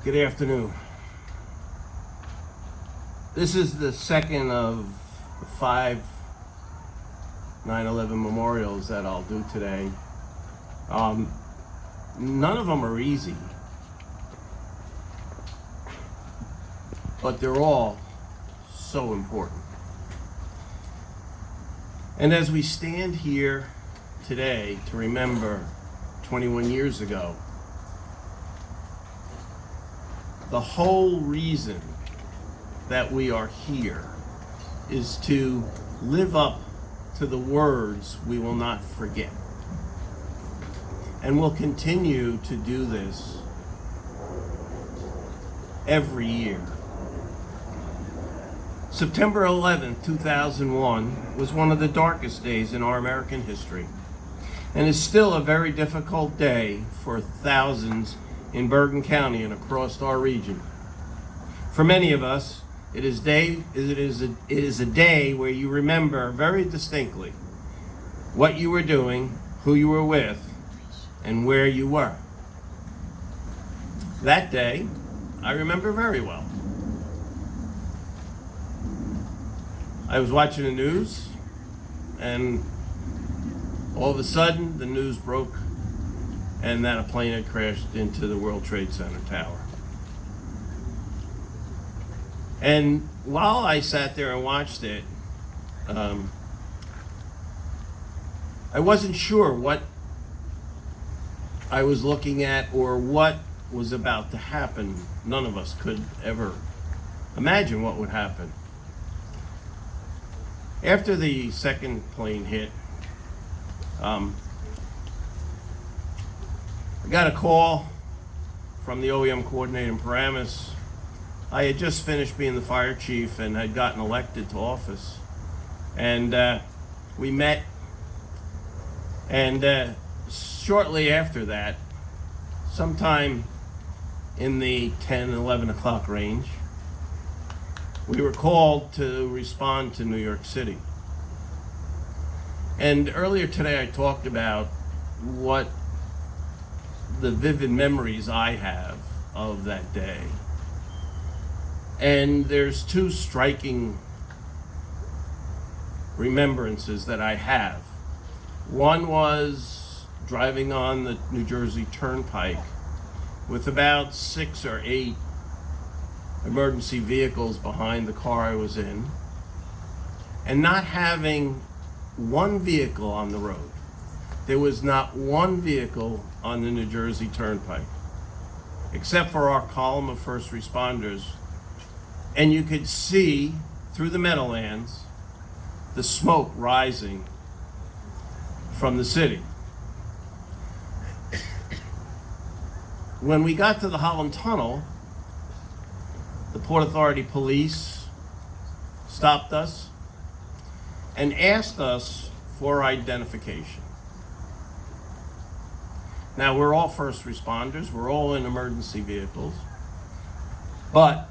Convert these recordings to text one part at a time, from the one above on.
Good afternoon. This is the second of the 5 9/11 memorials that I'll do today. None of them are easy, but they're all so important. And as we stand here today to remember 21 years ago, the whole reason that we are here is to live up to the words we will not forget. And we'll continue to do this every year. September 11th, 2001 was one of the darkest days in our American history, and is still a very difficult day for thousands in Bergen County and across our region. For many of us, it is a day where you remember very distinctly what you were doing, who you were with, and where you were. That day, I remember very well. I was watching the news, and all of a sudden, the news broke and that a plane had crashed into the World Trade Center tower. And while I sat there and watched it, I wasn't sure what I was looking at or what was about to happen. None of us could ever imagine what would happen. After the second plane hit, I got a call from the OEM coordinator in Paramus. I had just finished being the fire chief and had gotten elected to office. And we met, and shortly after that, sometime in the 10, 11 o'clock range, we were called to respond to New York City. And earlier today I talked about what the vivid memories I have of that day. And there's two striking remembrances that I have. One was driving on the New Jersey Turnpike with about 6 or 8 emergency vehicles behind the car I was in, and not having one vehicle on the road. There was not one vehicle on the New Jersey Turnpike, except for our column of first responders. And you could see through the Meadowlands the smoke rising from the city. When we got to the Holland Tunnel, the Port Authority police stopped us and asked us for identification. Now, we're all first responders, we're all in emergency vehicles, but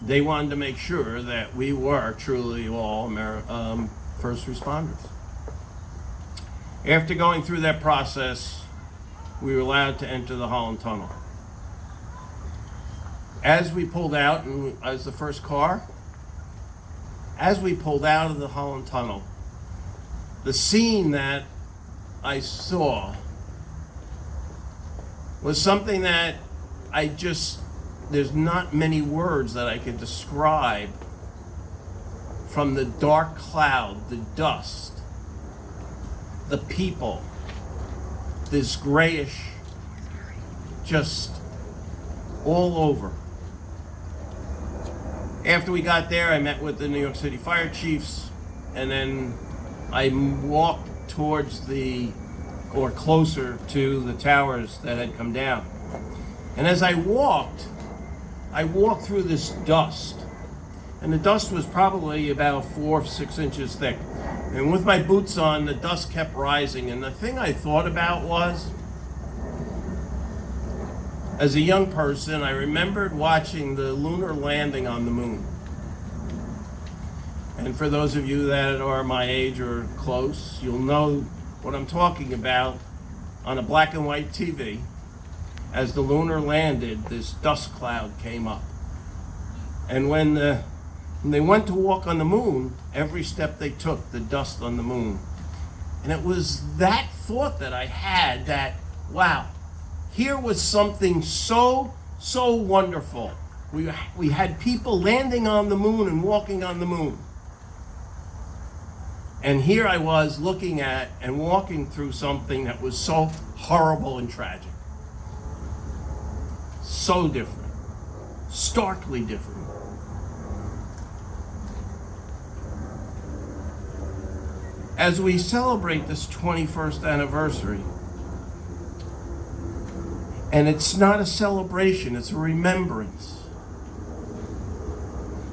they wanted to make sure that we were truly all first responders. After going through that process, we were allowed to enter the Holland Tunnel. As we pulled out, and I was the first car, as we pulled out of the Holland Tunnel, the scene that I saw was something that there's not many words that I could describe. From the dark cloud, the dust, the people, this grayish, just all over. After we got there, I met with the New York City fire chiefs, and then I walked towards closer to the towers that had come down. And as I walked through this dust, and the dust was probably about 4 or 6 inches thick. And with my boots on, the dust kept rising. And the thing I thought about was, as a young person, I remembered watching the lunar landing on the moon. And for those of you that are my age or close, you'll know what I'm talking about. On a black and white TV, as the lunar landed, this dust cloud came up. And when they went to walk on the moon, every step they took, the dust on the moon. And it was that thought that I had that, wow, here was something so wonderful. We had people landing on the moon and walking on the moon. And here I was looking at and walking through something that was so horrible and tragic. So different. Starkly different. As we celebrate this 21st anniversary, and it's not a celebration, it's a remembrance,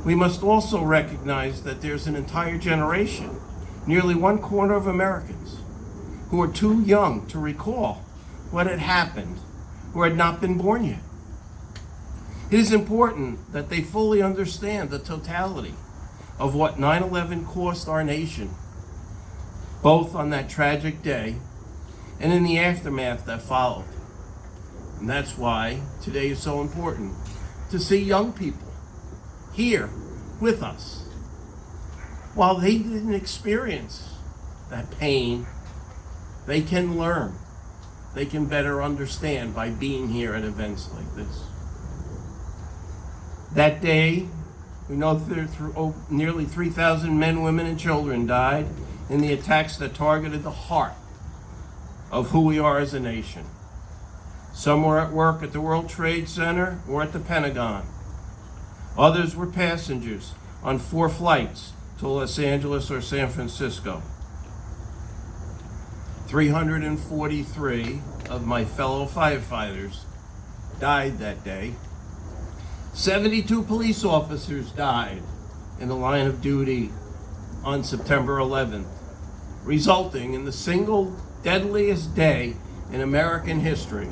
we must also recognize that there's an entire generation, nearly 1/4 of Americans, who are too young to recall what had happened or had not been born yet. It is important that they fully understand the totality of what 9/11 cost our nation, both on that tragic day and in the aftermath that followed. And that's why today is so important, to see young people here with us. While they didn't experience that pain, they can learn. They can better understand by being here at events like this. That day, we know nearly 3,000 men, women, and children died in the attacks that targeted the heart of who we are as a nation. Some were at work at the World Trade Center or at the Pentagon. Others were passengers on 4 flights to Los Angeles or San Francisco. 343 of my fellow firefighters died that day. 72 police officers died in the line of duty on September 11th, resulting in the single deadliest day in American history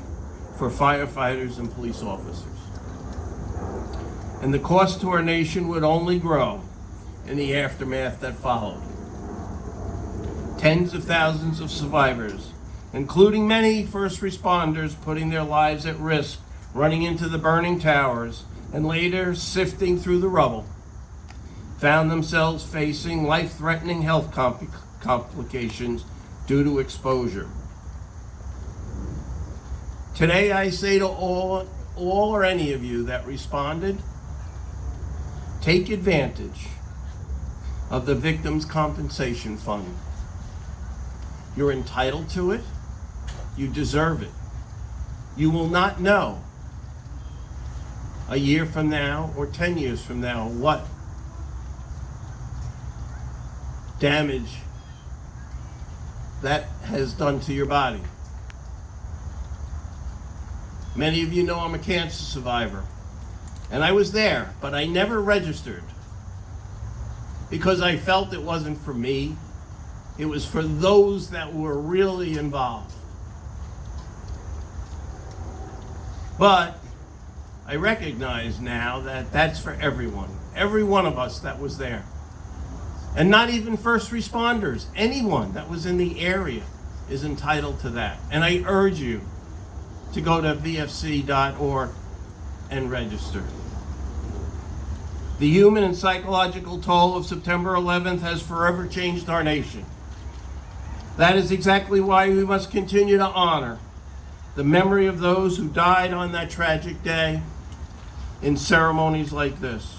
for firefighters and police officers. And the cost to our nation would only grow in the aftermath that followed. Tens of thousands of survivors, including many first responders putting their lives at risk, running into the burning towers, and later sifting through the rubble, found themselves facing life-threatening health complications due to exposure. Today I say to all or any of you that responded, take advantage of the Victims' Compensation Fund. You're entitled to it. You deserve it. You will not know a year from now or 10 years from now what damage that has done to your body. Many of you know I'm a cancer survivor, and I was there, but I never registered because I felt it wasn't for me. It was for those that were really involved. But I recognize now that that's for everyone, every one of us that was there. And not even first responders, anyone that was in the area is entitled to that. And I urge you to go to vfc.org and register. The human and psychological toll of September 11th has forever changed our nation. That is exactly why we must continue to honor the memory of those who died on that tragic day in ceremonies like this.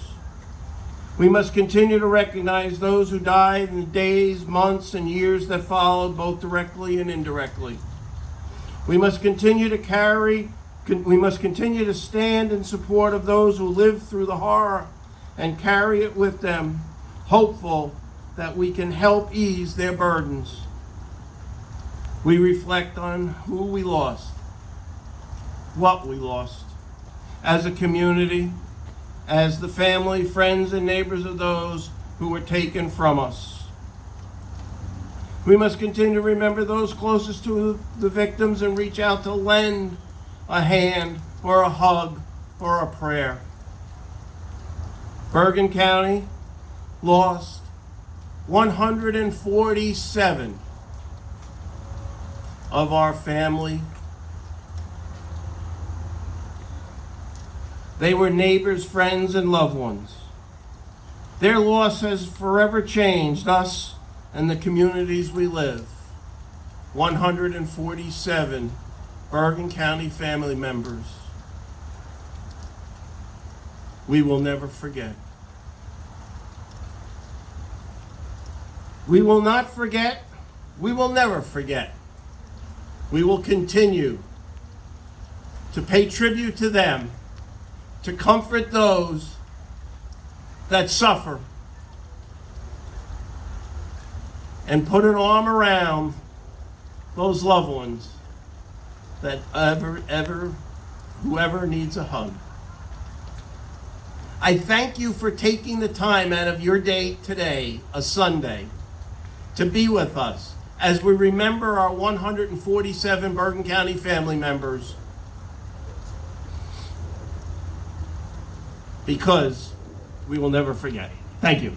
We must continue to recognize those who died in the days, months, and years that followed, both directly and indirectly. We must continue to stand in support of those who lived through the horror and carry it with them, hopeful that we can help ease their burdens. We reflect on who we lost, what we lost, as a community, as the family, friends, and neighbors of those who were taken from us. We must continue to remember those closest to the victims and reach out to lend a hand or a hug or a prayer. Bergen County lost 147 of our family They were neighbors, friends, and loved ones. Their loss has forever changed us and the communities we live. 147 Bergen County family members. We will never forget. We will not forget. We will never forget. We will continue to pay tribute to them, to comfort those that suffer, and put an arm around those loved ones that whoever needs a hug. I thank you for taking the time out of your day today, a Sunday, to be with us as we remember our 147 Bergen County family members, because we will never forget. Thank you.